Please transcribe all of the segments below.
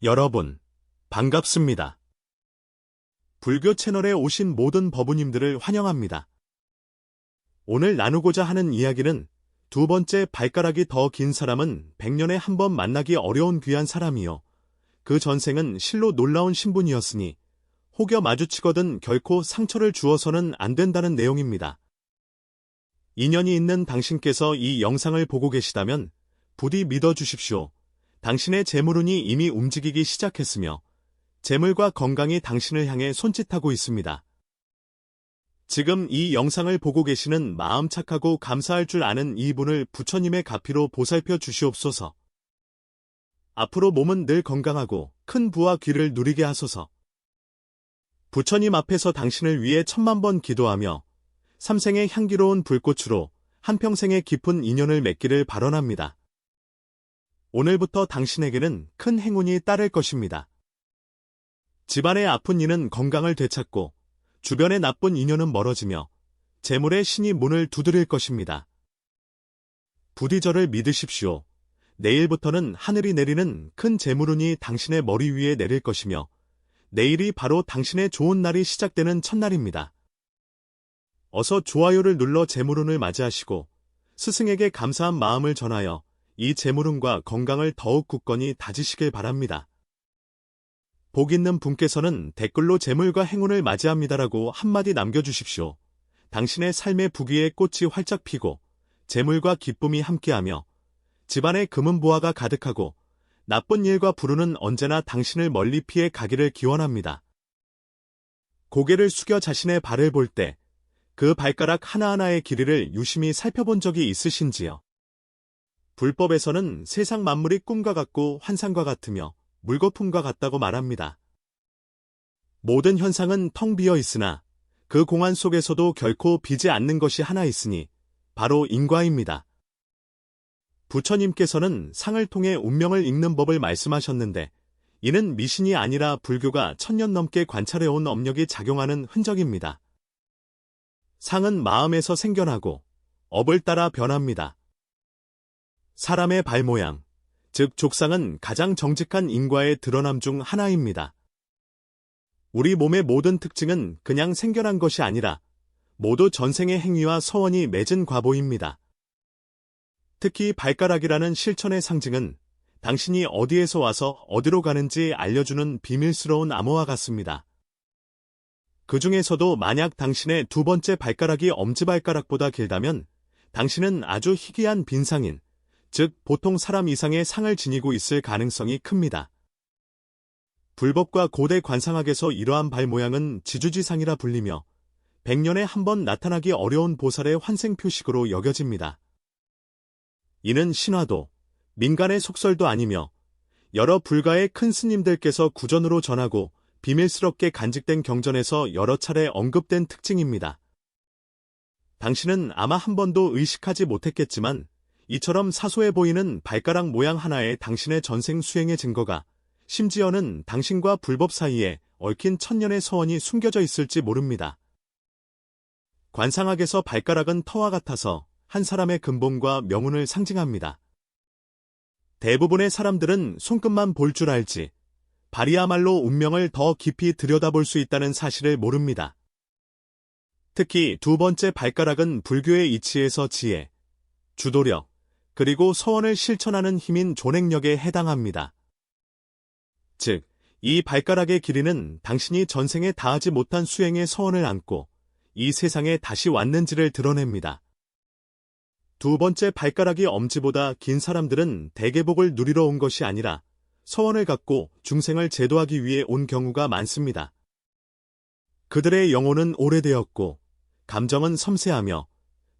여러분, 반갑습니다. 불교 채널에 오신 모든 법우님들을 환영합니다. 오늘 나누고자 하는 이야기는 두 번째 발가락이 더 긴 사람은 100년에 한 번 만나기 어려운 귀한 사람이요. 그 전생은 실로 놀라운 신분이었으니 혹여 마주치거든 결코 상처를 주어서는 안 된다는 내용입니다. 인연이 있는 당신께서 이 영상을 보고 계시다면 부디 믿어주십시오. 당신의 재물운이 이미 움직이기 시작했으며 재물과 건강이 당신을 향해 손짓하고 있습니다. 지금 이 영상을 보고 계시는 마음 착하고 감사할 줄 아는 이분을 부처님의 가피로 보살펴 주시옵소서. 앞으로 몸은 늘 건강하고 큰 부와 귀를 누리게 하소서. 부처님 앞에서 당신을 위해 10,000,000번 기도하며 삼생의 향기로운 불꽃으로 한평생의 깊은 인연을 맺기를 발언합니다. 오늘부터 당신에게는 큰 행운이 따를 것입니다. 집안의 아픈 이는 건강을 되찾고 주변의 나쁜 인연은 멀어지며 재물의 신이 문을 두드릴 것입니다. 부디 저를 믿으십시오. 내일부터는 하늘이 내리는 큰 재물운이 당신의 머리 위에 내릴 것이며 내일이 바로 당신의 좋은 날이 시작되는 첫날입니다. 어서 좋아요를 눌러 재물운을 맞이하시고 스승에게 감사한 마음을 전하여 이 재물운과 건강을 더욱 굳건히 다지시길 바랍니다. 복 있는 분께서는 댓글로 재물과 행운을 맞이합니다라고 한마디 남겨주십시오. 당신의 삶의 부귀의 꽃이 활짝 피고 재물과 기쁨이 함께하며 집안에 금은보화가 가득하고 나쁜 일과 불운은 언제나 당신을 멀리 피해 가기를 기원합니다. 고개를 숙여 자신의 발을 볼 때 그 발가락 하나하나의 길이를 유심히 살펴본 적이 있으신지요? 불법에서는 세상 만물이 꿈과 같고 환상과 같으며 물거품과 같다고 말합니다. 모든 현상은 텅 비어 있으나 그 공안 속에서도 결코 비지 않는 것이 하나 있으니 바로 인과입니다. 부처님께서는 상을 통해 운명을 읽는 법을 말씀하셨는데 이는 미신이 아니라 불교가 1000년 넘게 관찰해온 업력이 작용하는 흔적입니다. 상은 마음에서 생겨나고 업을 따라 변합니다. 사람의 발 모양, 즉 족상은 가장 정직한 인과의 드러남 중 하나입니다. 우리 몸의 모든 특징은 그냥 생겨난 것이 아니라 모두 전생의 행위와 서원이 맺은 과보입니다. 특히 발가락이라는 실천의 상징은 당신이 어디에서 와서 어디로 가는지 알려주는 비밀스러운 암호와 같습니다. 그 중에서도 만약 당신의 두 번째 발가락이 엄지발가락보다 길다면 당신은 아주 희귀한 빈상인, 즉 보통 사람 이상의 상을 지니고 있을 가능성이 큽니다. 불법과 고대 관상학에서 이러한 발 모양은 지주지상이라 불리며 100년에 한 번 나타나기 어려운 보살의 환생 표식으로 여겨집니다. 이는 신화도, 민간의 속설도 아니며 여러 불가의 큰 스님들께서 구전으로 전하고 비밀스럽게 간직된 경전에서 여러 차례 언급된 특징입니다. 당신은 아마 한 번도 의식하지 못했겠지만 이처럼 사소해 보이는 발가락 모양 하나에 당신의 전생 수행의 증거가 심지어는 당신과 불법 사이에 얽힌 1000년의 서원이 숨겨져 있을지 모릅니다. 관상학에서 발가락은 터와 같아서 한 사람의 근본과 명운을 상징합니다. 대부분의 사람들은 손끝만 볼 줄 알지 발이야말로 운명을 더 깊이 들여다볼 수 있다는 사실을 모릅니다. 특히 두 번째 발가락은 불교의 이치에서 지혜, 주도력, 그리고 서원을 실천하는 힘인 존행력에 해당합니다. 즉, 이 발가락의 길이는 당신이 전생에 다하지 못한 수행의 서원을 안고 이 세상에 다시 왔는지를 드러냅니다. 두 번째 발가락이 엄지보다 긴 사람들은 대계복을 누리러 온 것이 아니라 서원을 갖고 중생을 제도하기 위해 온 경우가 많습니다. 그들의 영혼은 오래되었고 감정은 섬세하며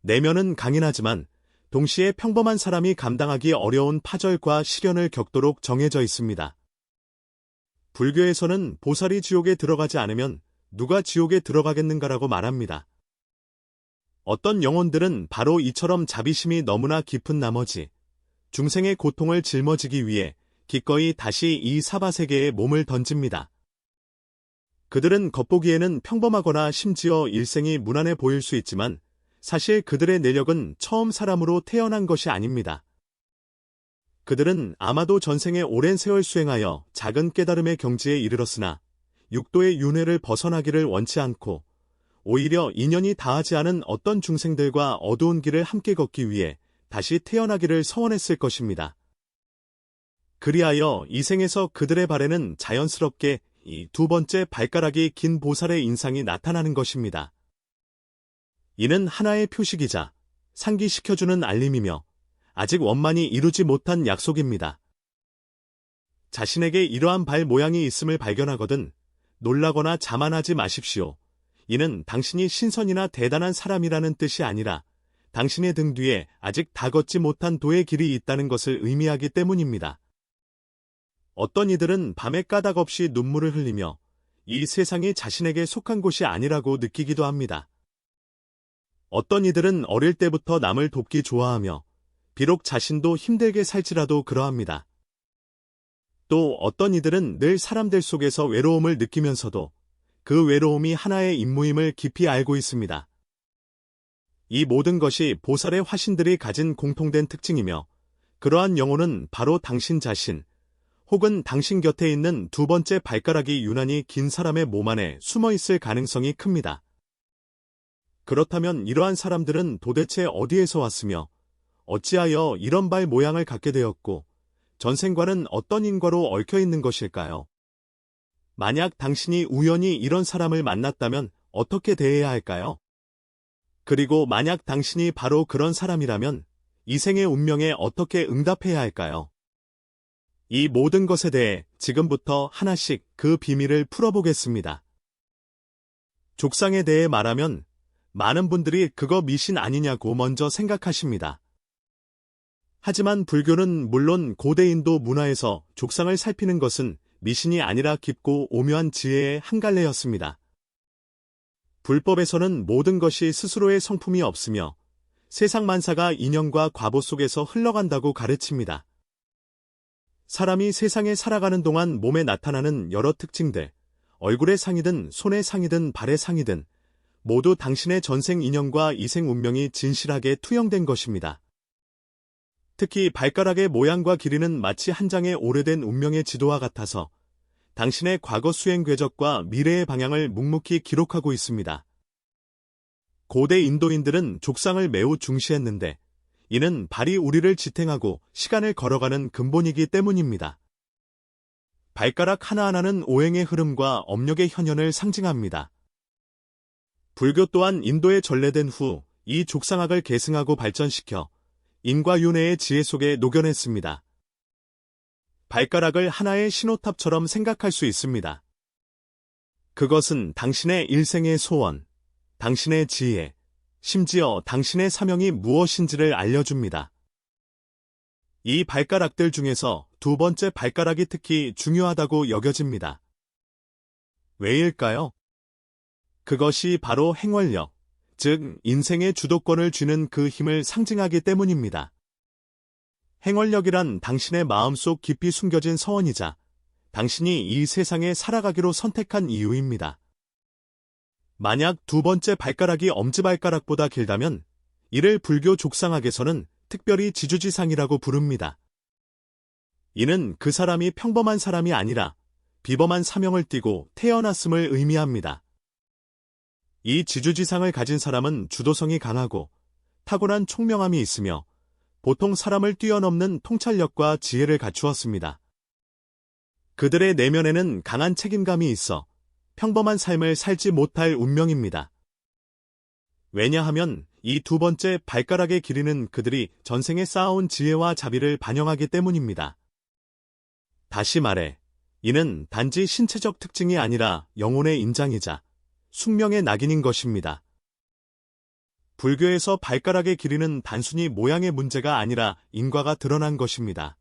내면은 강인하지만 동시에 평범한 사람이 감당하기 어려운 파절과 시련을 겪도록 정해져 있습니다. 불교에서는 보살이 지옥에 들어가지 않으면 누가 지옥에 들어가겠는가라고 말합니다. 어떤 영혼들은 바로 이처럼 자비심이 너무나 깊은 나머지 중생의 고통을 짊어지기 위해 기꺼이 다시 이 사바세계에 몸을 던집니다. 그들은 겉보기에는 평범하거나 심지어 일생이 무난해 보일 수 있지만 사실 그들의 내력은 처음 사람으로 태어난 것이 아닙니다. 그들은 아마도 전생에 오랜 세월 수행하여 작은 깨달음의 경지에 이르렀으나 육도의 윤회를 벗어나기를 원치 않고 오히려 인연이 닿지 않은 어떤 중생들과 어두운 길을 함께 걷기 위해 다시 태어나기를 서원했을 것입니다. 그리하여 이 생에서 그들의 발에는 자연스럽게 이 두 번째 발가락이 긴 보살의 인상이 나타나는 것입니다. 이는 하나의 표식이자 상기시켜주는 알림이며 아직 원만히 이루지 못한 약속입니다. 자신에게 이러한 발 모양이 있음을 발견하거든 놀라거나 자만하지 마십시오. 이는 당신이 신선이나 대단한 사람이라는 뜻이 아니라 당신의 등 뒤에 아직 다 걷지 못한 도의 길이 있다는 것을 의미하기 때문입니다. 어떤 이들은 밤에 까닭 없이 눈물을 흘리며 이 세상이 자신에게 속한 곳이 아니라고 느끼기도 합니다. 어떤 이들은 어릴 때부터 남을 돕기 좋아하며 비록 자신도 힘들게 살지라도 그러합니다. 또 어떤 이들은 늘 사람들 속에서 외로움을 느끼면서도 그 외로움이 하나의 임무임을 깊이 알고 있습니다. 이 모든 것이 보살의 화신들이 가진 공통된 특징이며 그러한 영혼은 바로 당신 자신 혹은 당신 곁에 있는 두 번째 발가락이 유난히 긴 사람의 몸 안에 숨어 있을 가능성이 큽니다. 그렇다면 이러한 사람들은 도대체 어디에서 왔으며 어찌하여 이런 발 모양을 갖게 되었고 전생과는 어떤 인과로 얽혀 있는 것일까요? 만약 당신이 우연히 이런 사람을 만났다면 어떻게 대해야 할까요? 그리고 만약 당신이 바로 그런 사람이라면 이 생의 운명에 어떻게 응답해야 할까요? 이 모든 것에 대해 지금부터 하나씩 그 비밀을 풀어보겠습니다. 족상에 대해 말하면 많은 분들이 그거 미신 아니냐고 먼저 생각하십니다. 하지만 불교는 물론 고대 인도 문화에서 족상을 살피는 것은 미신이 아니라 깊고 오묘한 지혜의 한 갈래였습니다. 불법에서는 모든 것이 스스로의 성품이 없으며 세상 만사가 인연과 과보 속에서 흘러간다고 가르칩니다. 사람이 세상에 살아가는 동안 몸에 나타나는 여러 특징들, 얼굴의 상이든 손의 상이든 발의 상이든 모두 당신의 전생 인연과 이생 운명이 진실하게 투영된 것입니다. 특히 발가락의 모양과 길이는 마치 한 장의 오래된 운명의 지도와 같아서 당신의 과거 수행 궤적과 미래의 방향을 묵묵히 기록하고 있습니다. 고대 인도인들은 족상을 매우 중시했는데 이는 발이 우리를 지탱하고 시간을 걸어가는 근본이기 때문입니다. 발가락 하나하나는 오행의 흐름과 업력의 현현을 상징합니다. 불교 또한 인도에 전래된 후 이 족상학을 계승하고 발전시켜 인과윤회의 지혜 속에 녹여냈습니다. 발가락을 하나의 신호탑처럼 생각할 수 있습니다. 그것은 당신의 일생의 소원, 당신의 지혜, 심지어 당신의 사명이 무엇인지를 알려줍니다. 이 발가락들 중에서 두 번째 발가락이 특히 중요하다고 여겨집니다. 왜일까요? 그것이 바로 행월력, 즉 인생의 주도권을 쥐는 그 힘을 상징하기 때문입니다. 행월력이란 당신의 마음속 깊이 숨겨진 서원이자 당신이 이 세상에 살아가기로 선택한 이유입니다. 만약 두 번째 발가락이 엄지발가락보다 길다면 이를 불교 족상학에서는 특별히 지주지상이라고 부릅니다. 이는 그 사람이 평범한 사람이 아니라 비범한 사명을 띠고 태어났음을 의미합니다. 이 지주지상을 가진 사람은 주도성이 강하고 타고난 총명함이 있으며 보통 사람을 뛰어넘는 통찰력과 지혜를 갖추었습니다. 그들의 내면에는 강한 책임감이 있어 평범한 삶을 살지 못할 운명입니다. 왜냐하면 이 두 번째 발가락의 길이는 그들이 전생에 쌓아온 지혜와 자비를 반영하기 때문입니다. 다시 말해, 이는 단지 신체적 특징이 아니라 영혼의 인장이자 숙명의 낙인인 것입니다. 불교에서 발가락의 길이는 단순히 모양의 문제가 아니라 인과가 드러난 것입니다.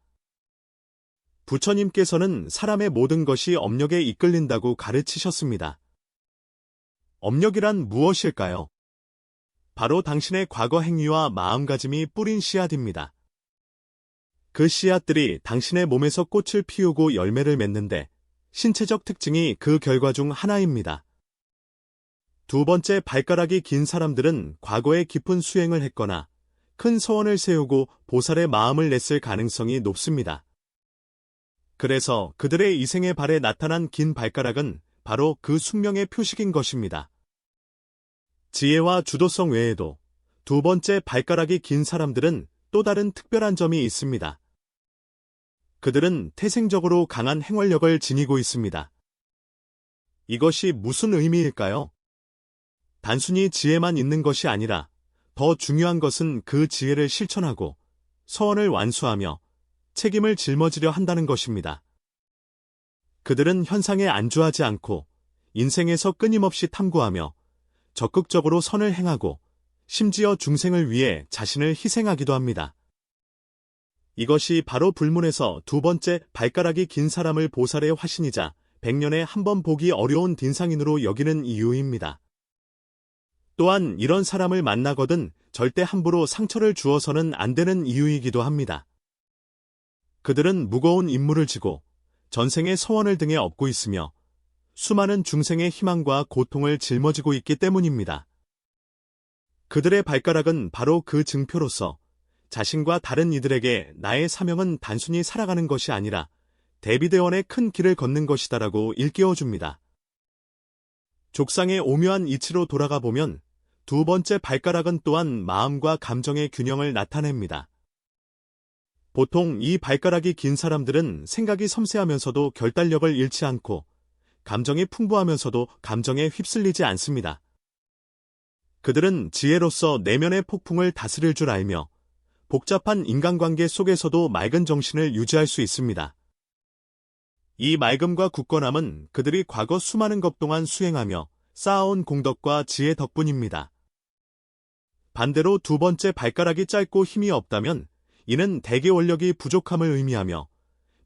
부처님께서는 사람의 모든 것이 업력에 이끌린다고 가르치셨습니다. 업력이란 무엇일까요? 바로 당신의 과거 행위와 마음가짐이 뿌린 씨앗입니다. 그 씨앗들이 당신의 몸에서 꽃을 피우고 열매를 맺는데 신체적 특징이 그 결과 중 하나입니다. 두 번째 발가락이 긴 사람들은 과거에 깊은 수행을 했거나 큰 소원을 세우고 보살의 마음을 냈을 가능성이 높습니다. 그래서 그들의 이생의 발에 나타난 긴 발가락은 바로 그 숙명의 표식인 것입니다. 지혜와 주도성 외에도 두 번째 발가락이 긴 사람들은 또 다른 특별한 점이 있습니다. 그들은 태생적으로 강한 행월력을 지니고 있습니다. 이것이 무슨 의미일까요? 단순히 지혜만 있는 것이 아니라 더 중요한 것은 그 지혜를 실천하고 서원을 완수하며 책임을 짊어지려 한다는 것입니다. 그들은 현상에 안주하지 않고 인생에서 끊임없이 탐구하며 적극적으로 선을 행하고 심지어 중생을 위해 자신을 희생하기도 합니다. 이것이 바로 불문에서 두 번째 발가락이 긴 사람을 보살의 화신이자 100년에 한 번 보기 어려운 딘상인으로 여기는 이유입니다. 또한 이런 사람을 만나거든 절대 함부로 상처를 주어서는 안 되는 이유이기도 합니다. 그들은 무거운 임무를 지고 전생의 서원을 등에 업고 있으며 수많은 중생의 희망과 고통을 짊어지고 있기 때문입니다. 그들의 발가락은 바로 그 증표로서 자신과 다른 이들에게 나의 사명은 단순히 살아가는 것이 아니라 대비대원의 큰 길을 걷는 것이다라고 일깨워줍니다. 족상의 오묘한 이치로 돌아가 보면 두 번째 발가락은 또한 마음과 감정의 균형을 나타냅니다. 보통 이 발가락이 긴 사람들은 생각이 섬세하면서도 결단력을 잃지 않고 감정이 풍부하면서도 감정에 휩쓸리지 않습니다. 그들은 지혜로서 내면의 폭풍을 다스릴 줄 알며 복잡한 인간관계 속에서도 맑은 정신을 유지할 수 있습니다. 이 맑음과 굳건함은 그들이 과거 수많은 것 동안 수행하며 쌓아온 공덕과 지혜 덕분입니다. 반대로 두 번째 발가락이 짧고 힘이 없다면 이는 대개 원력이 부족함을 의미하며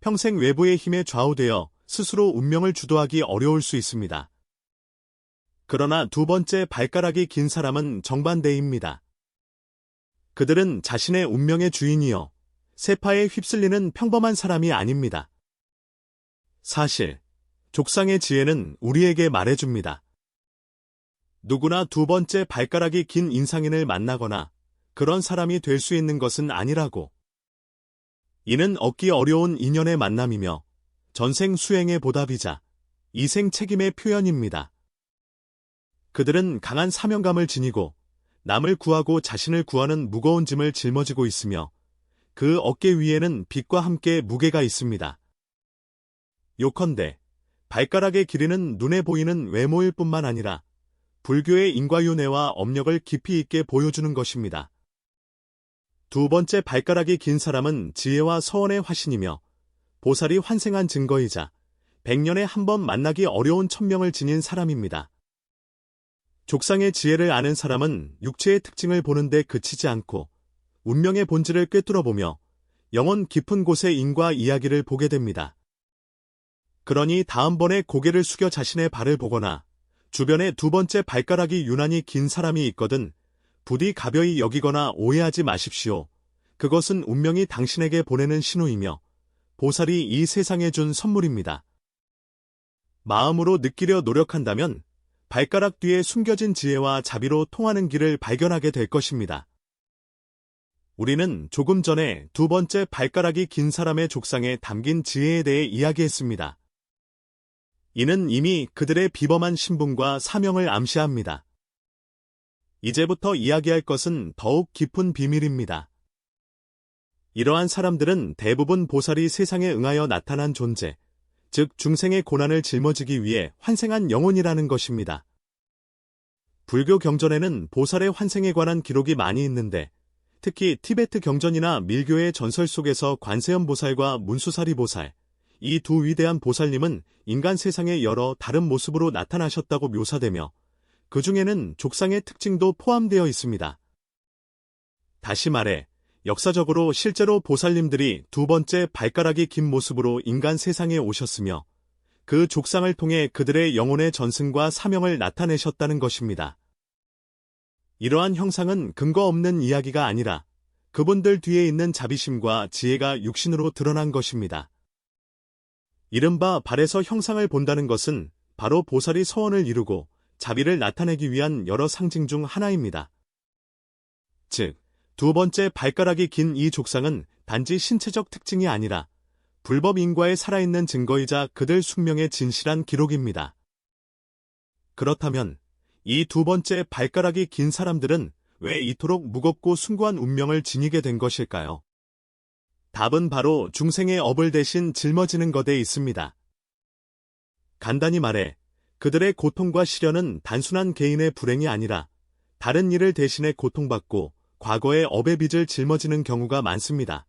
평생 외부의 힘에 좌우되어 스스로 운명을 주도하기 어려울 수 있습니다. 그러나 두 번째 발가락이 긴 사람은 정반대입니다. 그들은 자신의 운명의 주인이요 세파에 휩쓸리는 평범한 사람이 아닙니다. 사실, 족상의 지혜는 우리에게 말해줍니다. 누구나 두 번째 발가락이 긴 인상인을 만나거나 그런 사람이 될 수 있는 것은 아니라고. 이는 얻기 어려운 인연의 만남이며 전생 수행의 보답이자 이생 책임의 표현입니다. 그들은 강한 사명감을 지니고 남을 구하고 자신을 구하는 무거운 짐을 짊어지고 있으며 그 어깨 위에는 빛과 함께 무게가 있습니다. 요컨대 발가락의 길이는 눈에 보이는 외모일 뿐만 아니라 불교의 인과윤회와 업력을 깊이 있게 보여주는 것입니다. 두 번째 발가락이 긴 사람은 지혜와 서원의 화신이며 보살이 환생한 증거이자 100년에 한 번 만나기 어려운 천명을 지닌 사람입니다. 족상의 지혜를 아는 사람은 육체의 특징을 보는데 그치지 않고 운명의 본질을 꿰뚫어보며 영혼 깊은 곳의 인과 이야기를 보게 됩니다. 그러니 다음번에 고개를 숙여 자신의 발을 보거나 주변에 두 번째 발가락이 유난히 긴 사람이 있거든 부디 가벼이 여기거나 오해하지 마십시오. 그것은 운명이 당신에게 보내는 신호이며 보살이 이 세상에 준 선물입니다. 마음으로 느끼려 노력한다면 발가락 뒤에 숨겨진 지혜와 자비로 통하는 길을 발견하게 될 것입니다. 우리는 조금 전에 두 번째 발가락이 긴 사람의 족상에 담긴 지혜에 대해 이야기했습니다. 이는 이미 그들의 비범한 신분과 사명을 암시합니다. 이제부터 이야기할 것은 더욱 깊은 비밀입니다. 이러한 사람들은 대부분 보살이 세상에 응하여 나타난 존재, 즉 중생의 고난을 짊어지기 위해 환생한 영혼이라는 것입니다. 불교 경전에는 보살의 환생에 관한 기록이 많이 있는데 특히 티베트 경전이나 밀교의 전설 속에서 관세음 보살과 문수사리 보살, 이 두 위대한 보살님은 인간 세상의 여러 다른 모습으로 나타나셨다고 묘사되며 그 중에는 족상의 특징도 포함되어 있습니다. 다시 말해 역사적으로 실제로 보살님들이 두 번째 발가락이 긴 모습으로 인간 세상에 오셨으며 그 족상을 통해 그들의 영혼의 전승과 사명을 나타내셨다는 것입니다. 이러한 형상은 근거 없는 이야기가 아니라 그분들 뒤에 있는 자비심과 지혜가 육신으로 드러난 것입니다. 이른바 발에서 형상을 본다는 것은 바로 보살이 서원을 이루고 자비를 나타내기 위한 여러 상징 중 하나입니다. 즉, 두 번째 발가락이 긴 이 족상은 단지 신체적 특징이 아니라 불법 인과의 살아있는 증거이자 그들 숙명의 진실한 기록입니다. 그렇다면 이 두 번째 발가락이 긴 사람들은 왜 이토록 무겁고 숭고한 운명을 지니게 된 것일까요? 답은 바로 중생의 업을 대신 짊어지는 것에 있습니다. 간단히 말해 그들의 고통과 시련은 단순한 개인의 불행이 아니라 다른 이를 대신해 고통받고 과거의 업의 빚을 짊어지는 경우가 많습니다.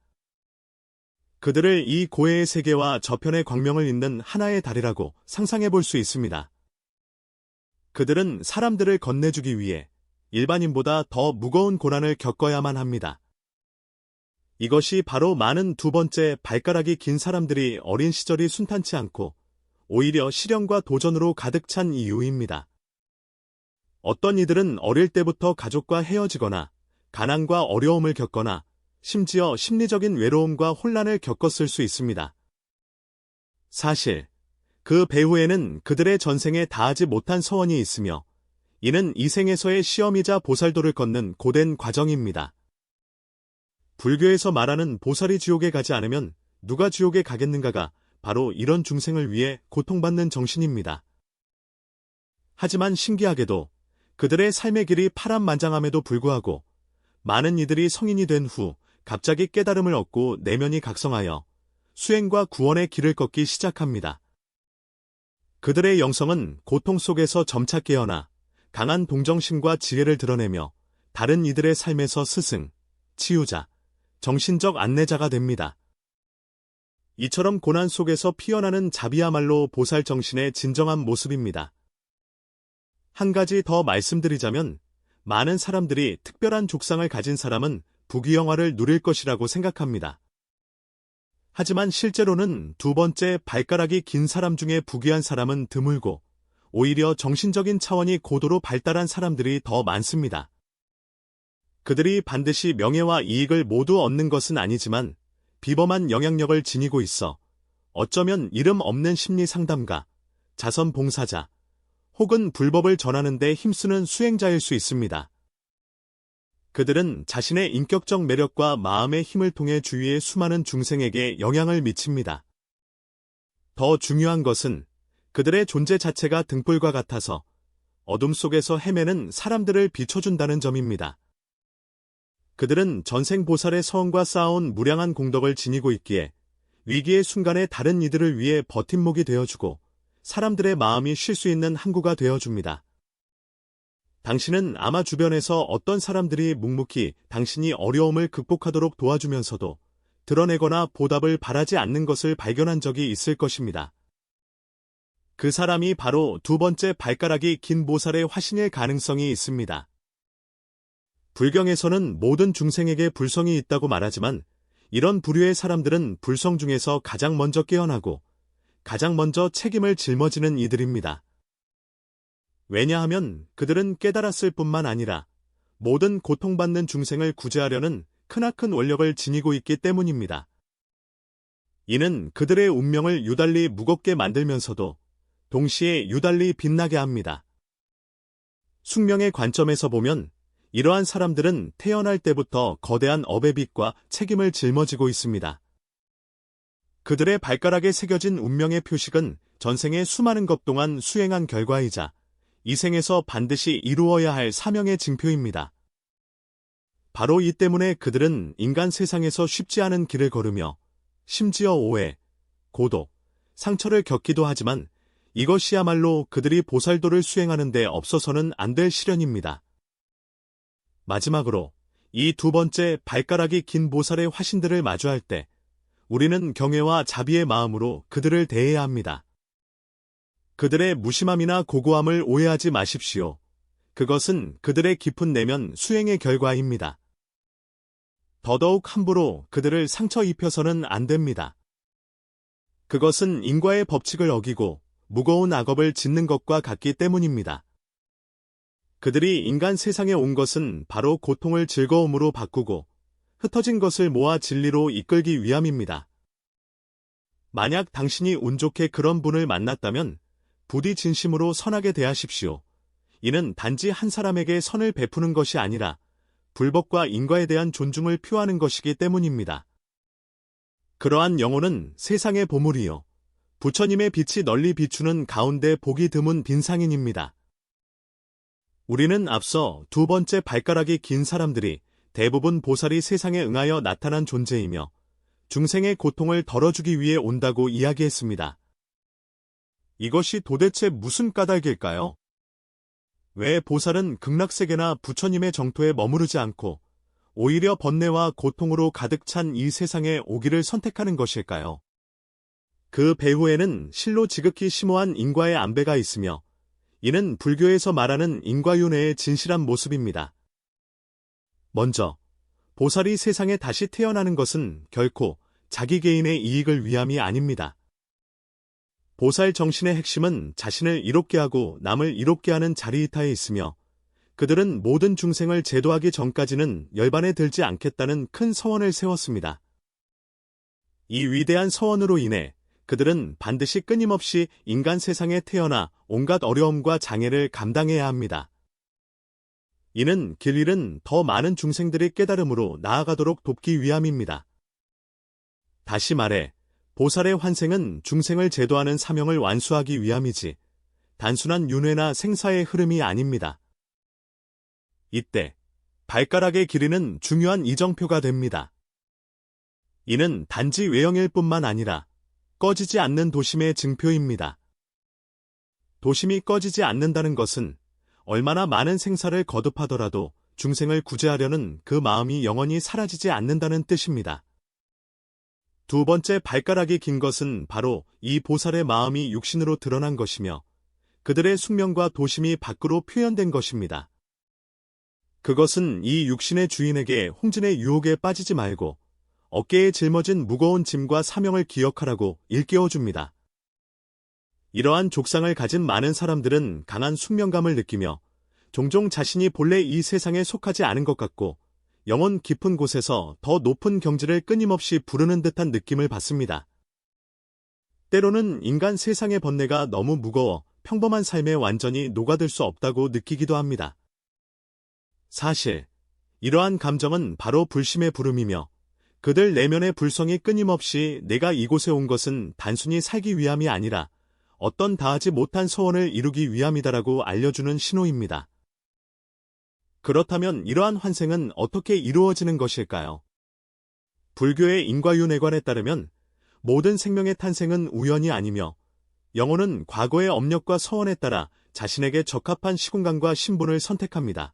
그들을 이 고해의 세계와 저편의 광명을 잇는 하나의 다리라고 상상해 볼 수 있습니다. 그들은 사람들을 건네주기 위해 일반인보다 더 무거운 고난을 겪어야만 합니다. 이것이 바로 많은 두 번째 발가락이 긴 사람들이 어린 시절이 순탄치 않고 오히려 시련과 도전으로 가득 찬 이유입니다. 어떤 이들은 어릴 때부터 가족과 헤어지거나 가난과 어려움을 겪거나 심지어 심리적인 외로움과 혼란을 겪었을 수 있습니다. 사실 그 배후에는 그들의 전생에 다하지 못한 서원이 있으며 이는 이 생에서의 시험이자 보살도를 걷는 고된 과정입니다. 불교에서 말하는 보살이 지옥에 가지 않으면 누가 지옥에 가겠는가가 바로 이런 중생을 위해 고통받는 정신입니다. 하지만 신기하게도 그들의 삶의 길이 파란만장함에도 불구하고 많은 이들이 성인이 된 후 갑자기 깨달음을 얻고 내면이 각성하여 수행과 구원의 길을 걷기 시작합니다. 그들의 영성은 고통 속에서 점차 깨어나 강한 동정심과 지혜를 드러내며 다른 이들의 삶에서 스승, 치유자, 정신적 안내자가 됩니다. 이처럼 고난 속에서 피어나는 자비야말로 보살 정신의 진정한 모습입니다. 한 가지 더 말씀드리자면 많은 사람들이 특별한 족상을 가진 사람은 부귀영화를 누릴 것이라고 생각합니다. 하지만 실제로는 두 번째 발가락이 긴 사람 중에 부귀한 사람은 드물고 오히려 정신적인 차원이 고도로 발달한 사람들이 더 많습니다. 그들이 반드시 명예와 이익을 모두 얻는 것은 아니지만 비범한 영향력을 지니고 있어 어쩌면 이름 없는 심리 상담가, 자선 봉사자, 혹은 불법을 전하는 데 힘쓰는 수행자일 수 있습니다. 그들은 자신의 인격적 매력과 마음의 힘을 통해 주위의 수많은 중생에게 영향을 미칩니다. 더 중요한 것은 그들의 존재 자체가 등불과 같아서 어둠 속에서 헤매는 사람들을 비춰준다는 점입니다. 그들은 전생보살의 서원과 쌓아온 무량한 공덕을 지니고 있기에 위기의 순간에 다른 이들을 위해 버팀목이 되어주고 사람들의 마음이 쉴 수 있는 항구가 되어줍니다. 당신은 아마 주변에서 어떤 사람들이 묵묵히 당신이 어려움을 극복하도록 도와주면서도 드러내거나 보답을 바라지 않는 것을 발견한 적이 있을 것입니다. 그 사람이 바로 두 번째 발가락이 긴 보살의 화신일 가능성이 있습니다. 불경에서는 모든 중생에게 불성이 있다고 말하지만 이런 부류의 사람들은 불성 중에서 가장 먼저 깨어나고 가장 먼저 책임을 짊어지는 이들입니다. 왜냐하면 그들은 깨달았을 뿐만 아니라 모든 고통받는 중생을 구제하려는 크나큰 원력을 지니고 있기 때문입니다. 이는 그들의 운명을 유달리 무겁게 만들면서도 동시에 유달리 빛나게 합니다. 숙명의 관점에서 보면 이러한 사람들은 태어날 때부터 거대한 업의 빚과 책임을 짊어지고 있습니다. 그들의 발가락에 새겨진 운명의 표식은 전생의 수많은 것 동안 수행한 결과이자 이 생에서 반드시 이루어야 할 사명의 징표입니다. 바로 이 때문에 그들은 인간 세상에서 쉽지 않은 길을 걸으며 심지어 오해, 고독, 상처를 겪기도 하지만 이것이야말로 그들이 보살도를 수행하는 데 없어서는 안 될 시련입니다. 마지막으로 이 두 번째 발가락이 긴 보살의 화신들을 마주할 때 우리는 경외와 자비의 마음으로 그들을 대해야 합니다. 그들의 무심함이나 고고함을 오해하지 마십시오. 그것은 그들의 깊은 내면 수행의 결과입니다. 더더욱 함부로 그들을 상처 입혀서는 안 됩니다. 그것은 인과의 법칙을 어기고 무거운 악업을 짓는 것과 같기 때문입니다. 그들이 인간 세상에 온 것은 바로 고통을 즐거움으로 바꾸고 흩어진 것을 모아 진리로 이끌기 위함입니다. 만약 당신이 운 좋게 그런 분을 만났다면 부디 진심으로 선하게 대하십시오. 이는 단지 한 사람에게 선을 베푸는 것이 아니라 불법과 인과에 대한 존중을 표하는 것이기 때문입니다. 그러한 영혼은 세상의 보물이요. 부처님의 빛이 널리 비추는 가운데 복이 드문 빈상인입니다. 우리는 앞서 두 번째 발가락이 긴 사람들이 대부분 보살이 세상에 응하여 나타난 존재이며 중생의 고통을 덜어주기 위해 온다고 이야기했습니다. 이것이 도대체 무슨 까닭일까요? 왜 보살은 극락세계나 부처님의 정토에 머무르지 않고 오히려 번뇌와 고통으로 가득 찬 이 세상에 오기를 선택하는 것일까요? 그 배후에는 실로 지극히 심오한 인과의 안배가 있으며 이는 불교에서 말하는 인과윤회의 진실한 모습입니다. 먼저, 보살이 세상에 다시 태어나는 것은 결코 자기 개인의 이익을 위함이 아닙니다. 보살 정신의 핵심은 자신을 이롭게 하고 남을 이롭게 하는 자리이타에 있으며 그들은 모든 중생을 제도하기 전까지는 열반에 들지 않겠다는 큰 서원을 세웠습니다. 이 위대한 서원으로 인해 그들은 반드시 끊임없이 인간 세상에 태어나 온갖 어려움과 장애를 감당해야 합니다. 이는 길 잃은 더 많은 중생들의 깨달음으로 나아가도록 돕기 위함입니다. 다시 말해, 보살의 환생은 중생을 제도하는 사명을 완수하기 위함이지 단순한 윤회나 생사의 흐름이 아닙니다. 이때 발가락의 길이는 중요한 이정표가 됩니다. 이는 단지 외형일 뿐만 아니라 꺼지지 않는 도심의 증표입니다. 도심이 꺼지지 않는다는 것은 얼마나 많은 생사를 거듭하더라도 중생을 구제하려는 그 마음이 영원히 사라지지 않는다는 뜻입니다. 두 번째 발가락이 긴 것은 바로 이 보살의 마음이 육신으로 드러난 것이며 그들의 숙명과 도심이 밖으로 표현된 것입니다. 그것은 이 육신의 주인에게 홍진의 유혹에 빠지지 말고 어깨에 짊어진 무거운 짐과 사명을 기억하라고 일깨워줍니다. 이러한 족상을 가진 많은 사람들은 강한 숙명감을 느끼며 종종 자신이 본래 이 세상에 속하지 않은 것 같고 영혼 깊은 곳에서 더 높은 경지를 끊임없이 부르는 듯한 느낌을 받습니다. 때로는 인간 세상의 번뇌가 너무 무거워 평범한 삶에 완전히 녹아들 수 없다고 느끼기도 합니다. 사실 이러한 감정은 바로 불심의 부름이며 그들 내면의 불성이 끊임없이 내가 이곳에 온 것은 단순히 살기 위함이 아니라 어떤 다하지 못한 소원을 이루기 위함이다라고 알려주는 신호입니다. 그렇다면 이러한 환생은 어떻게 이루어지는 것일까요? 불교의 인과윤회관에 따르면 모든 생명의 탄생은 우연이 아니며 영혼은 과거의 업력과 서원에 따라 자신에게 적합한 시공간과 신분을 선택합니다.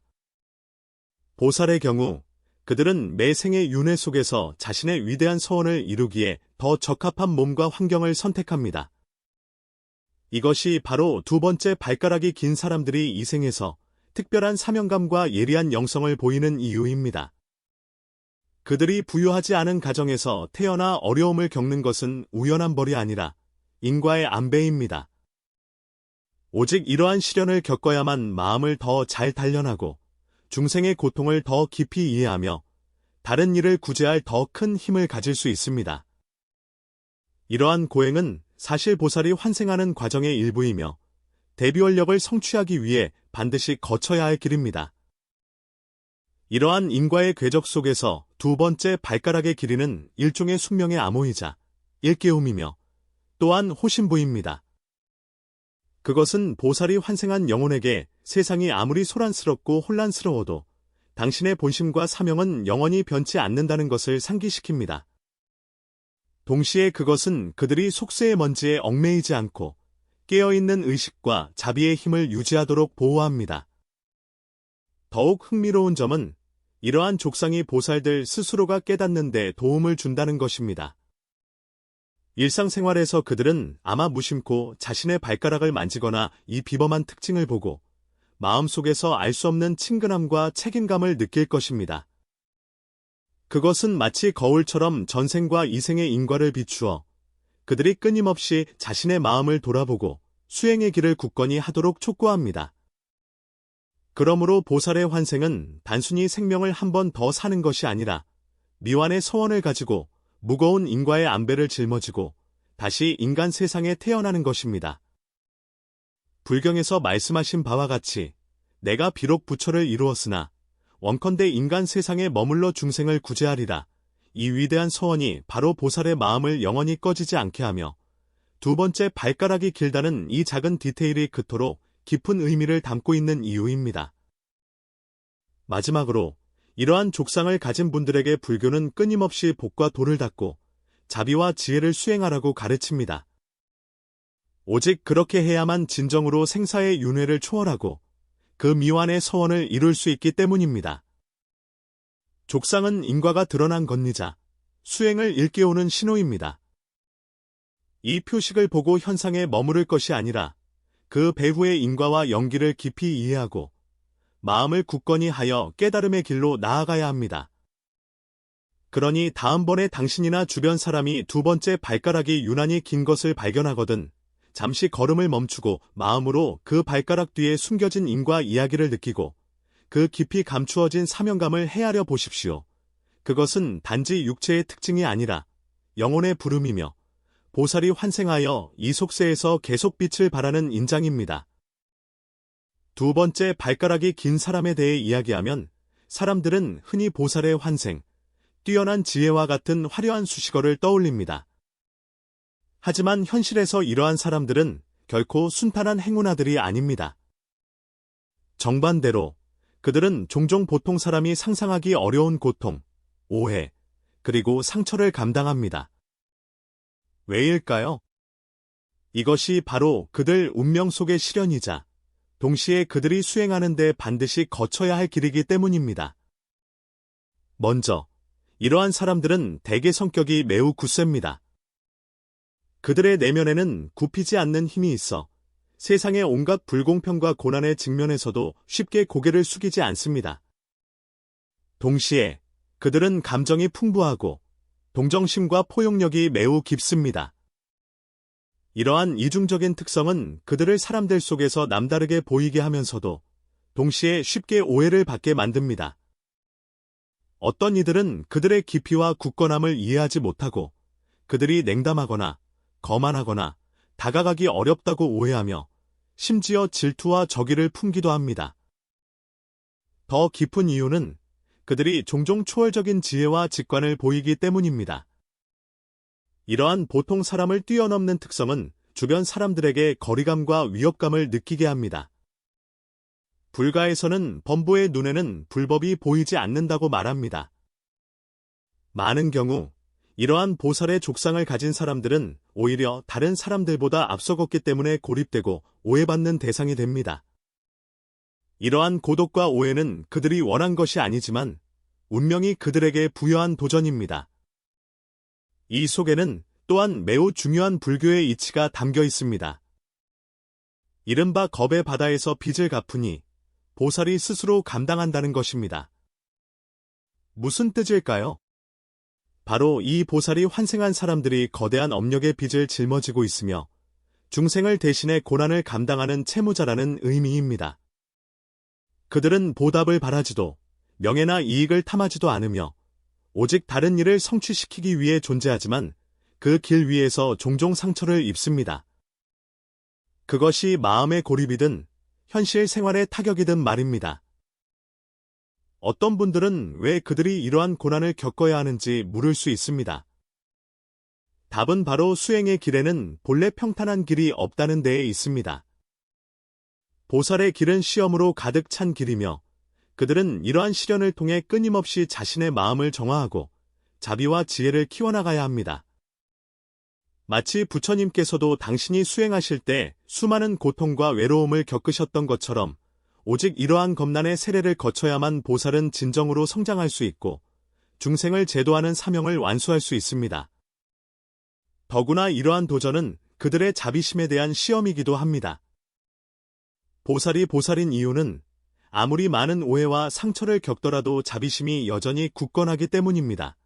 보살의 경우 그들은 매 생의 윤회 속에서 자신의 위대한 서원을 이루기에 더 적합한 몸과 환경을 선택합니다. 이것이 바로 두 번째 발가락이 긴 사람들이 이 생에서 특별한 사명감과 예리한 영성을 보이는 이유입니다. 그들이 부유하지 않은 가정에서 태어나 어려움을 겪는 것은 우연한 벌이 아니라 인과의 안배입니다. 오직 이러한 시련을 겪어야만 마음을 더 잘 단련하고 중생의 고통을 더 깊이 이해하며 다른 이를 구제할 더 큰 힘을 가질 수 있습니다. 이러한 고행은 사실 보살이 환생하는 과정의 일부이며 대비원력을 성취하기 위해 반드시 거쳐야 할 길입니다. 이러한 인과의 궤적 속에서 두 번째 발가락의 길이는 일종의 숙명의 암호이자 일깨움이며 또한 호신부입니다. 그것은 보살이 환생한 영혼에게 세상이 아무리 소란스럽고 혼란스러워도 당신의 본심과 사명은 영원히 변치 않는다는 것을 상기시킵니다. 동시에 그것은 그들이 속세의 먼지에 얽매이지 않고 깨어있는 의식과 자비의 힘을 유지하도록 보호합니다. 더욱 흥미로운 점은 이러한 족상이 보살들 스스로가 깨닫는 데 도움을 준다는 것입니다. 일상생활에서 그들은 아마 무심코 자신의 발가락을 만지거나 이 비범한 특징을 보고 마음속에서 알 수 없는 친근함과 책임감을 느낄 것입니다. 그것은 마치 거울처럼 전생과 이생의 인과를 비추어 그들이 끊임없이 자신의 마음을 돌아보고 수행의 길을 굳건히 하도록 촉구합니다. 그러므로 보살의 환생은 단순히 생명을 한 번 더 사는 것이 아니라 미완의 서원을 가지고 무거운 인과의 안배를 짊어지고 다시 인간 세상에 태어나는 것입니다. 불경에서 말씀하신 바와 같이 내가 비록 부처를 이루었으나 원컨대 인간 세상에 머물러 중생을 구제하리라. 이 위대한 서원이 바로 보살의 마음을 영원히 꺼지지 않게 하며 두 번째 발가락이 길다는 이 작은 디테일이 그토록 깊은 의미를 담고 있는 이유입니다. 마지막으로 이러한 족상을 가진 분들에게 불교는 끊임없이 복과 도를 닦고 자비와 지혜를 수행하라고 가르칩니다. 오직 그렇게 해야만 진정으로 생사의 윤회를 초월하고 그 미완의 서원을 이룰 수 있기 때문입니다. 족상은 인과가 드러난 건리자 수행을 일깨우는 신호입니다. 이 표식을 보고 현상에 머무를 것이 아니라 그 배후의 인과와 연기를 깊이 이해하고 마음을 굳건히 하여 깨달음의 길로 나아가야 합니다. 그러니 다음번에 당신이나 주변 사람이 두 번째 발가락이 유난히 긴 것을 발견하거든 잠시 걸음을 멈추고 마음으로 그 발가락 뒤에 숨겨진 인과 이야기를 느끼고 그 깊이 감추어진 사명감을 헤아려 보십시오. 그것은 단지 육체의 특징이 아니라 영혼의 부름이며 보살이 환생하여 이 속세에서 계속 빛을 발하는 인장입니다. 두 번째 발가락이 긴 사람에 대해 이야기하면 사람들은 흔히 보살의 환생, 뛰어난 지혜와 같은 화려한 수식어를 떠올립니다. 하지만 현실에서 이러한 사람들은 결코 순탄한 행운아들이 아닙니다. 정반대로 그들은 종종 보통 사람이 상상하기 어려운 고통, 오해, 그리고 상처를 감당합니다. 왜일까요? 이것이 바로 그들 운명 속의 시련이자 동시에 그들이 수행하는 데 반드시 거쳐야 할 길이기 때문입니다. 먼저, 이러한 사람들은 대개 성격이 매우 굳셉니다. 그들의 내면에는 굽히지 않는 힘이 있어 세상의 온갖 불공평과 고난에 직면해서도 쉽게 고개를 숙이지 않습니다. 동시에 그들은 감정이 풍부하고 동정심과 포용력이 매우 깊습니다. 이러한 이중적인 특성은 그들을 사람들 속에서 남다르게 보이게 하면서도 동시에 쉽게 오해를 받게 만듭니다. 어떤 이들은 그들의 깊이와 굳건함을 이해하지 못하고 그들이 냉담하거나 거만하거나 다가가기 어렵다고 오해하며 심지어 질투와 적의를 품기도 합니다. 더 깊은 이유는 그들이 종종 초월적인 지혜와 직관을 보이기 때문입니다. 이러한 보통 사람을 뛰어넘는 특성은 주변 사람들에게 거리감과 위협감을 느끼게 합니다. 불가에서는 범부의 눈에는 불법이 보이지 않는다고 말합니다. 많은 경우 이러한 보살의 족상을 가진 사람들은 오히려 다른 사람들보다 앞서갔기 때문에 고립되고 오해받는 대상이 됩니다. 이러한 고독과 오해는 그들이 원한 것이 아니지만 운명이 그들에게 부여한 도전입니다. 이 속에는 또한 매우 중요한 불교의 이치가 담겨 있습니다. 이른바 겁의 바다에서 빚을 갚으니 보살이 스스로 감당한다는 것입니다. 무슨 뜻일까요? 바로 이 보살이 환생한 사람들이 거대한 업력의 빚을 짊어지고 있으며 중생을 대신해 고난을 감당하는 채무자라는 의미입니다. 그들은 보답을 바라지도 명예나 이익을 탐하지도 않으며 오직 다른 일을 성취시키기 위해 존재하지만 그 길 위에서 종종 상처를 입습니다. 그것이 마음의 고립이든 현실 생활의 타격이든 말입니다. 어떤 분들은 왜 그들이 이러한 고난을 겪어야 하는지 물을 수 있습니다. 답은 바로 수행의 길에는 본래 평탄한 길이 없다는 데에 있습니다. 보살의 길은 시험으로 가득 찬 길이며 그들은 이러한 시련을 통해 끊임없이 자신의 마음을 정화하고 자비와 지혜를 키워나가야 합니다. 마치 부처님께서도 당신이 수행하실 때 수많은 고통과 외로움을 겪으셨던 것처럼 오직 이러한 겁난의 세례를 거쳐야만 보살은 진정으로 성장할 수 있고 중생을 제도하는 사명을 완수할 수 있습니다. 더구나 이러한 도전은 그들의 자비심에 대한 시험이기도 합니다. 보살이 보살인 이유는 아무리 많은 오해와 상처를 겪더라도 자비심이 여전히 굳건하기 때문입니다.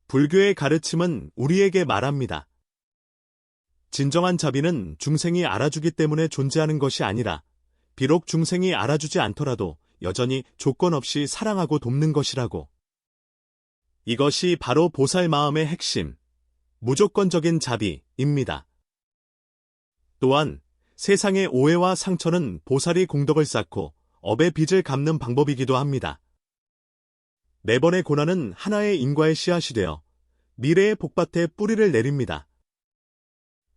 불교의 가르침은 우리에게 말합니다. 진정한 자비는 중생이 알아주기 때문에 존재하는 것이 아니라 비록 중생이 알아주지 않더라도 여전히 조건 없이 사랑하고 돕는 것이라고. 이것이 바로 보살 마음의 핵심, 무조건적인 자비입니다. 또한 세상의 오해와 상처는 보살이 공덕을 쌓고 업의 빚을 갚는 방법이기도 합니다. 매번의 고난은 하나의 인과의 씨앗이 되어 미래의 복밭에 뿌리를 내립니다.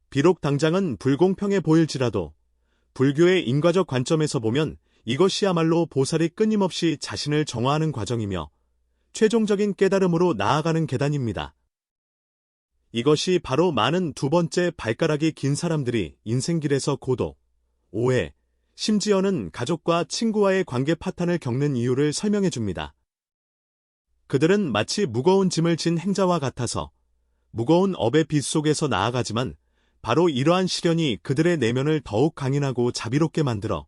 비록 당장은 불공평해 보일지라도 불교의 인과적 관점에서 보면 이것이야말로 보살이 끊임없이 자신을 정화하는 과정이며 최종적인 깨달음으로 나아가는 계단입니다. 이것이 바로 많은 두 번째 발가락이 긴 사람들이 인생길에서 고독, 오해, 심지어는 가족과 친구와의 관계 파탄을 겪는 이유를 설명해 줍니다. 그들은 마치 무거운 짐을 진 행자와 같아서 무거운 업의 빚 속에서 나아가지만 바로 이러한 시련이 그들의 내면을 더욱 강인하고 자비롭게 만들어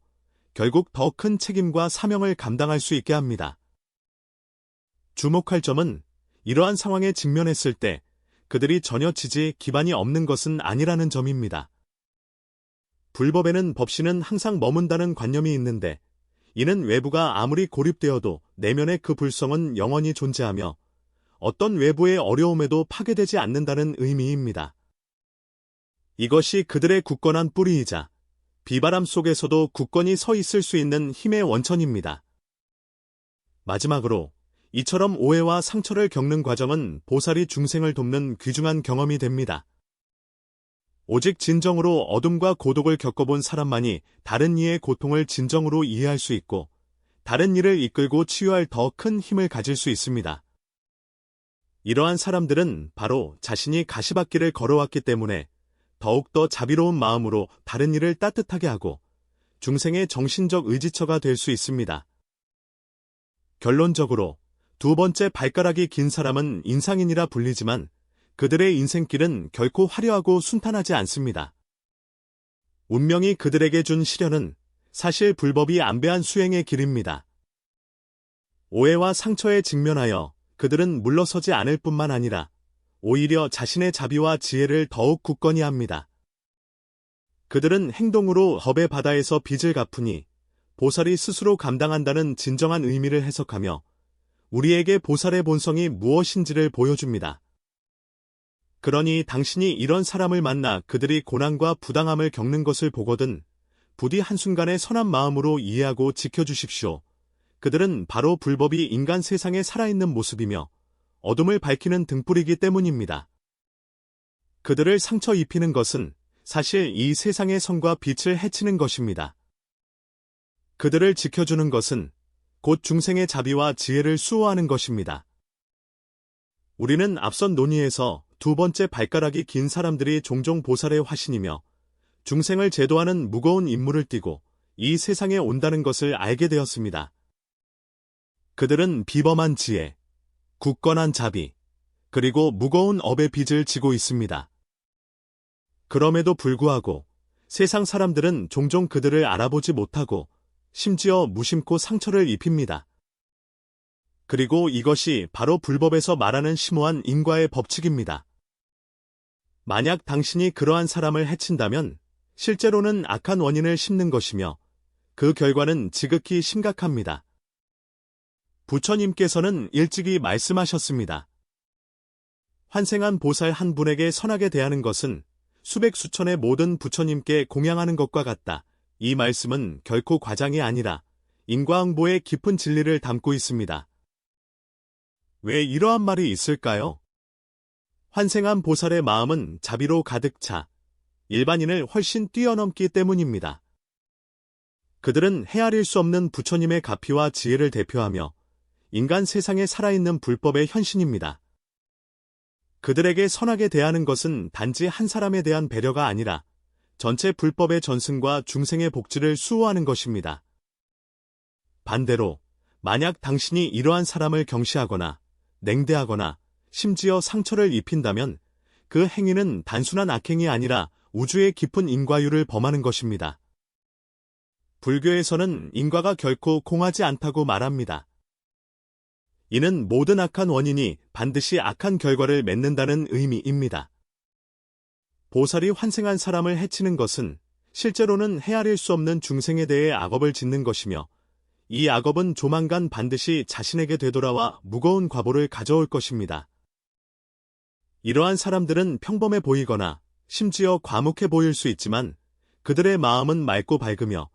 결국 더 큰 책임과 사명을 감당할 수 있게 합니다. 주목할 점은 이러한 상황에 직면했을 때 그들이 전혀 지지 기반이 없는 것은 아니라는 점입니다. 불법에는 법신은 항상 머문다는 관념이 있는데 이는 외부가 아무리 고립되어도 내면의 그 불성은 영원히 존재하며 어떤 외부의 어려움에도 파괴되지 않는다는 의미입니다. 이것이 그들의 굳건한 뿌리이자 비바람 속에서도 굳건히 서 있을 수 있는 힘의 원천입니다. 마지막으로 이처럼 오해와 상처를 겪는 과정은 보살이 중생을 돕는 귀중한 경험이 됩니다. 오직 진정으로 어둠과 고독을 겪어본 사람만이 다른 이의 고통을 진정으로 이해할 수 있고 다른 이를 이끌고 치유할 더 큰 힘을 가질 수 있습니다. 이러한 사람들은 바로 자신이 가시밭길을 걸어왔기 때문에 더욱더 자비로운 마음으로 다른 이를 따뜻하게 하고 중생의 정신적 의지처가 될 수 있습니다. 결론적으로 두 번째 발가락이 긴 사람은 인상인이라 불리지만 그들의 인생길은 결코 화려하고 순탄하지 않습니다. 운명이 그들에게 준 시련은 사실 불법이 안배한 수행의 길입니다. 오해와 상처에 직면하여 그들은 물러서지 않을 뿐만 아니라 오히려 자신의 자비와 지혜를 더욱 굳건히 합니다. 그들은 행동으로 법의 바다에서 빚을 갚으니 보살이 스스로 감당한다는 진정한 의미를 해석하며 우리에게 보살의 본성이 무엇인지를 보여줍니다. 그러니 당신이 이런 사람을 만나 그들이 고난과 부당함을 겪는 것을 보거든 부디 한순간의 선한 마음으로 이해하고 지켜주십시오. 그들은 바로 불법이 인간 세상에 살아있는 모습이며 어둠을 밝히는 등불이기 때문입니다. 그들을 상처 입히는 것은 사실 이 세상의 선과 빛을 해치는 것입니다. 그들을 지켜주는 것은 곧 중생의 자비와 지혜를 수호하는 것입니다. 우리는 앞선 논의에서 두 번째 발가락이 긴 사람들이 종종 보살의 화신이며 중생을 제도하는 무거운 임무를 띠고 이 세상에 온다는 것을 알게 되었습니다. 그들은 비범한 지혜, 굳건한 자비, 그리고 무거운 업의 빚을 지고 있습니다. 그럼에도 불구하고 세상 사람들은 종종 그들을 알아보지 못하고 심지어 무심코 상처를 입힙니다. 그리고 이것이 바로 불법에서 말하는 심오한 인과의 법칙입니다. 만약 당신이 그러한 사람을 해친다면 실제로는 악한 원인을 심는 것이며 그 결과는 지극히 심각합니다. 부처님께서는 일찍이 말씀하셨습니다. 환생한 보살 한 분에게 선하게 대하는 것은 수백 수천의 모든 부처님께 공양하는 것과 같다. 이 말씀은 결코 과장이 아니라 인과응보의 깊은 진리를 담고 있습니다. 왜 이러한 말이 있을까요? 환생한 보살의 마음은 자비로 가득 차 일반인을 훨씬 뛰어넘기 때문입니다. 그들은 헤아릴 수 없는 부처님의 가피와 지혜를 대표하며 인간 세상에 살아있는 불법의 현신입니다. 그들에게 선하게 대하는 것은 단지 한 사람에 대한 배려가 아니라 전체 불법의 전승과 중생의 복지를 수호하는 것입니다. 반대로 만약 당신이 이러한 사람을 경시하거나 냉대하거나 심지어 상처를 입힌다면 그 행위는 단순한 악행이 아니라 우주의 깊은 인과유를 범하는 것입니다. 불교에서는 인과가 결코 공하지 않다고 말합니다. 이는 모든 악한 원인이 반드시 악한 결과를 맺는다는 의미입니다. 보살이 환생한 사람을 해치는 것은 실제로는 헤아릴 수 없는 중생에 대해 악업을 짓는 것이며 이 악업은 조만간 반드시 자신에게 되돌아와 무거운 과보를 가져올 것입니다. 이러한 사람들은 평범해 보이거나 심지어 과묵해 보일 수 있지만 그들의 마음은 맑고 밝으며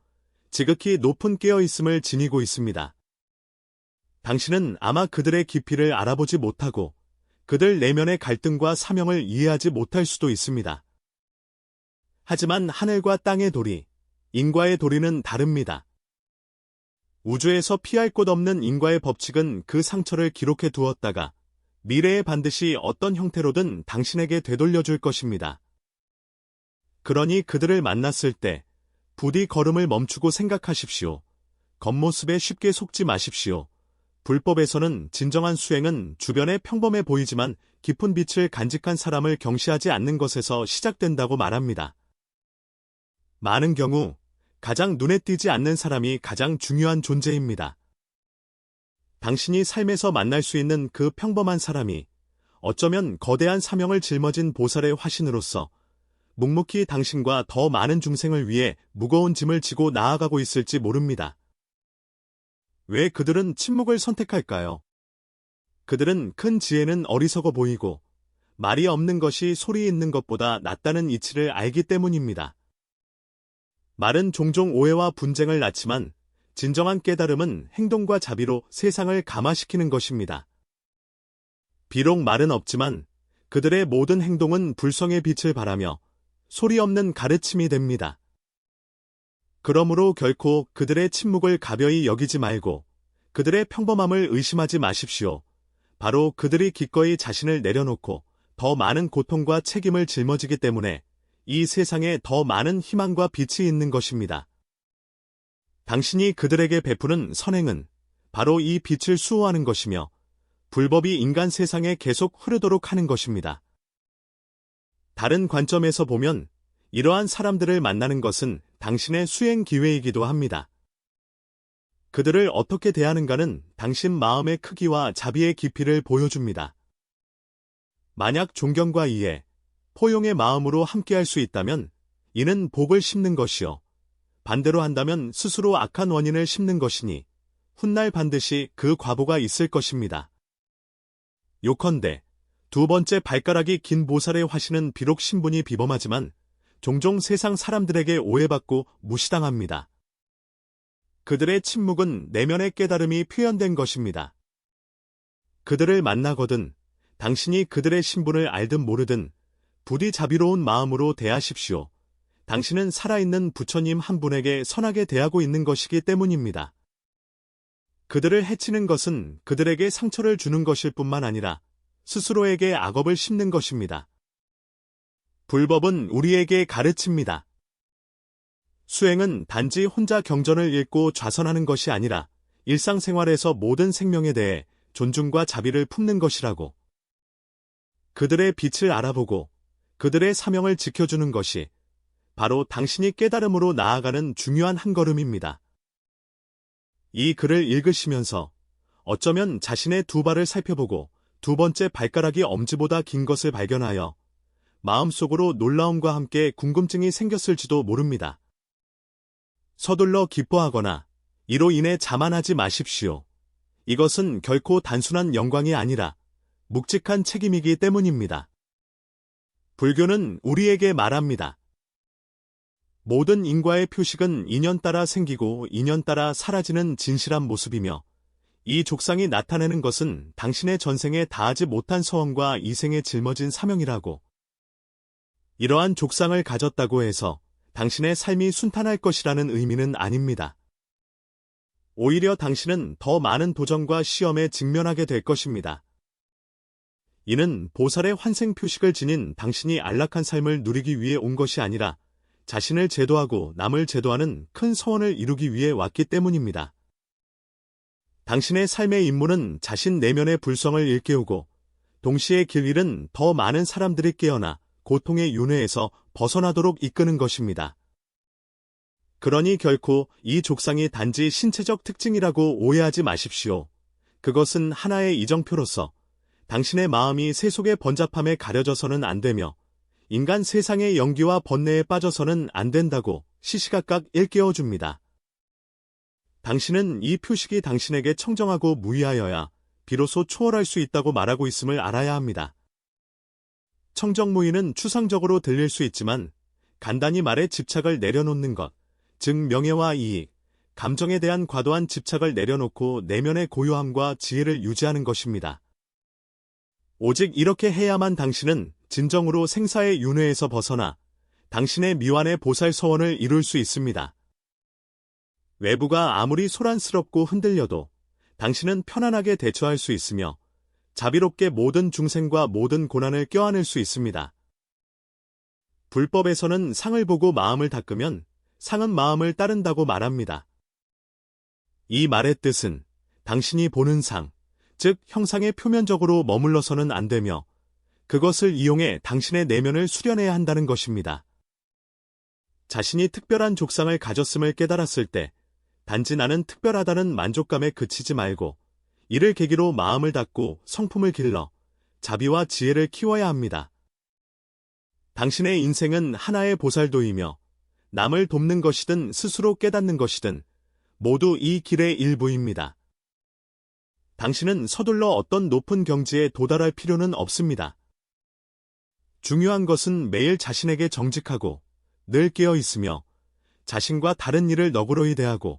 지극히 높은 깨어있음을 지니고 있습니다. 당신은 아마 그들의 깊이를 알아보지 못하고 그들 내면의 갈등과 사명을 이해하지 못할 수도 있습니다. 하지만 하늘과 땅의 도리, 인과의 도리는 다릅니다. 우주에서 피할 곳 없는 인과의 법칙은 그 상처를 기록해 두었다가 미래에 반드시 어떤 형태로든 당신에게 되돌려줄 것입니다. 그러니 그들을 만났을 때 부디 걸음을 멈추고 생각하십시오. 겉모습에 쉽게 속지 마십시오. 불법에서는 진정한 수행은 주변에 평범해 보이지만 깊은 빛을 간직한 사람을 경시하지 않는 것에서 시작된다고 말합니다. 많은 경우 가장 눈에 띄지 않는 사람이 가장 중요한 존재입니다. 당신이 삶에서 만날 수 있는 그 평범한 사람이 어쩌면 거대한 사명을 짊어진 보살의 화신으로서 묵묵히 당신과 더 많은 중생을 위해 무거운 짐을 지고 나아가고 있을지 모릅니다. 왜 그들은 침묵을 선택할까요? 그들은 큰 지혜는 어리석어 보이고 말이 없는 것이 소리 있는 것보다 낫다는 이치를 알기 때문입니다. 말은 종종 오해와 분쟁을 낳지만 진정한 깨달음은 행동과 자비로 세상을 감화시키는 것입니다. 비록 말은 없지만 그들의 모든 행동은 불성의 빛을 발하며 소리 없는 가르침이 됩니다. 그러므로 결코 그들의 침묵을 가벼이 여기지 말고 그들의 평범함을 의심하지 마십시오. 바로 그들이 기꺼이 자신을 내려놓고 더 많은 고통과 책임을 짊어지기 때문에 이 세상에 더 많은 희망과 빛이 있는 것입니다. 당신이 그들에게 베푸는 선행은 바로 이 빛을 수호하는 것이며 불법이 인간 세상에 계속 흐르도록 하는 것입니다. 다른 관점에서 보면 이러한 사람들을 만나는 것은 당신의 수행 기회이기도 합니다. 그들을 어떻게 대하는가는 당신 마음의 크기와 자비의 깊이를 보여줍니다. 만약 존경과 이해, 포용의 마음으로 함께할 수 있다면 이는 복을 심는 것이요. 반대로 한다면 스스로 악한 원인을 심는 것이니 훗날 반드시 그 과보가 있을 것입니다. 요컨대 두 번째 발가락이 긴 보살의 화신은 비록 신분이 비범하지만 종종 세상 사람들에게 오해받고 무시당합니다. 그들의 침묵은 내면의 깨달음이 표현된 것입니다. 그들을 만나거든 당신이 그들의 신분을 알든 모르든 부디 자비로운 마음으로 대하십시오. 당신은 살아있는 부처님 한 분에게 선하게 대하고 있는 것이기 때문입니다. 그들을 해치는 것은 그들에게 상처를 주는 것일 뿐만 아니라 스스로에게 악업을 심는 것입니다. 불법은 우리에게 가르칩니다. 수행은 단지 혼자 경전을 읽고 좌선하는 것이 아니라 일상생활에서 모든 생명에 대해 존중과 자비를 품는 것이라고. 그들의 빛을 알아보고 그들의 사명을 지켜주는 것이 바로 당신이 깨달음으로 나아가는 중요한 한 걸음입니다. 이 글을 읽으시면서 어쩌면 자신의 두 발을 살펴보고 두 번째 발가락이 엄지보다 긴 것을 발견하여 마음속으로 놀라움과 함께 궁금증이 생겼을지도 모릅니다. 서둘러 기뻐하거나 이로 인해 자만하지 마십시오. 이것은 결코 단순한 영광이 아니라 묵직한 책임이기 때문입니다. 불교는 우리에게 말합니다. 모든 인과의 표식은 인연 따라 생기고 인연 따라 사라지는 진실한 모습이며 이 족상이 나타내는 것은 당신의 전생에 다하지 못한 서원과 이생에 짊어진 사명이라고. 이러한 족상을 가졌다고 해서 당신의 삶이 순탄할 것이라는 의미는 아닙니다. 오히려 당신은 더 많은 도전과 시험에 직면하게 될 것입니다. 이는 보살의 환생 표식을 지닌 당신이 안락한 삶을 누리기 위해 온 것이 아니라 자신을 제도하고 남을 제도하는 큰 서원을 이루기 위해 왔기 때문입니다. 당신의 삶의 임무는 자신 내면의 불성을 일깨우고 동시에 길 잃은 더 많은 사람들이 깨어나 고통의 윤회에서 벗어나도록 이끄는 것입니다. 그러니 결코 이 족상이 단지 신체적 특징이라고 오해하지 마십시오. 그것은 하나의 이정표로서 당신의 마음이 세속의 번잡함에 가려져서는 안 되며 인간 세상의 연기와 번뇌에 빠져서는 안 된다고 시시각각 일깨워줍니다. 당신은 이 표식이 당신에게 청정하고 무의하여야 비로소 초월할 수 있다고 말하고 있음을 알아야 합니다. 청정무의는 추상적으로 들릴 수 있지만 간단히 말해 집착을 내려놓는 것, 즉 명예와 이익, 감정에 대한 과도한 집착을 내려놓고 내면의 고요함과 지혜를 유지하는 것입니다. 오직 이렇게 해야만 당신은 진정으로 생사의 윤회에서 벗어나 당신의 미완의 보살 서원을 이룰 수 있습니다. 외부가 아무리 소란스럽고 흔들려도 당신은 편안하게 대처할 수 있으며 자비롭게 모든 중생과 모든 고난을 껴안을 수 있습니다. 불법에서는 상을 보고 마음을 닦으면 상은 마음을 따른다고 말합니다. 이 말의 뜻은 당신이 보는 상, 즉 형상에 표면적으로 머물러서는 안 되며 그것을 이용해 당신의 내면을 수련해야 한다는 것입니다. 자신이 특별한 족상을 가졌음을 깨달았을 때 단지 나는 특별하다는 만족감에 그치지 말고 이를 계기로 마음을 닫고 성품을 길러 자비와 지혜를 키워야 합니다. 당신의 인생은 하나의 보살도이며 남을 돕는 것이든 스스로 깨닫는 것이든 모두 이 길의 일부입니다. 당신은 서둘러 어떤 높은 경지에 도달할 필요는 없습니다. 중요한 것은 매일 자신에게 정직하고 늘 깨어 있으며 자신과 다른 이를 너그러이 대하고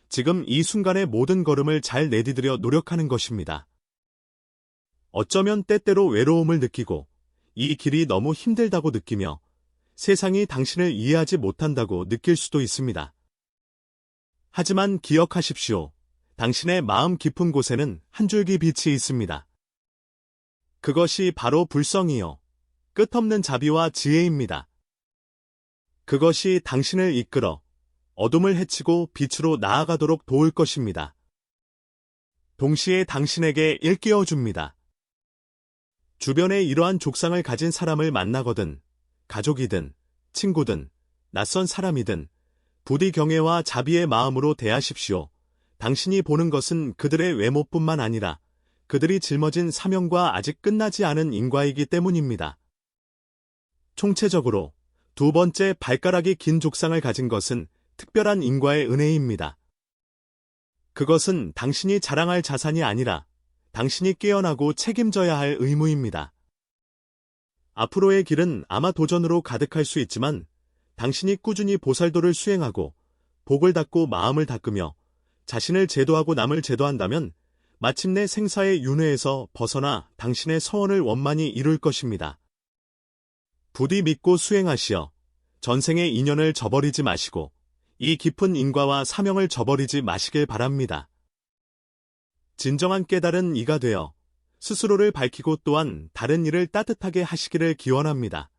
지금 이 순간의 모든 걸음을 잘 내디디려 노력하는 것입니다. 어쩌면 때때로 외로움을 느끼고 이 길이 너무 힘들다고 느끼며 세상이 당신을 이해하지 못한다고 느낄 수도 있습니다. 하지만 기억하십시오. 당신의 마음 깊은 곳에는 한 줄기 빛이 있습니다. 그것이 바로 불성이요. 끝없는 자비와 지혜입니다. 그것이 당신을 이끌어 어둠을 헤치고 빛으로 나아가도록 도울 것입니다. 동시에 당신에게 일깨워줍니다. 주변에 이러한 족상을 가진 사람을 만나거든 가족이든 친구든 낯선 사람이든 부디 경애와 자비의 마음으로 대하십시오. 당신이 보는 것은 그들의 외모뿐만 아니라 그들이 짊어진 사명과 아직 끝나지 않은 인과이기 때문입니다. 총체적으로 두 번째 발가락이 긴 족상을 가진 것은 특별한 인과의 은혜입니다. 그것은 당신이 자랑할 자산이 아니라 당신이 깨어나고 책임져야 할 의무입니다. 앞으로의 길은 아마 도전으로 가득할 수 있지만 당신이 꾸준히 보살도를 수행하고 복을 닦고 마음을 닦으며 자신을 제도하고 남을 제도한다면 마침내 생사의 윤회에서 벗어나 당신의 서원을 원만히 이룰 것입니다. 부디 믿고 수행하시어 전생의 인연을 저버리지 마시고 이 깊은 인과와 사명을 저버리지 마시길 바랍니다. 진정한 깨달은 이가 되어 스스로를 밝히고 또한 다른 일을 따뜻하게 하시기를 기원합니다.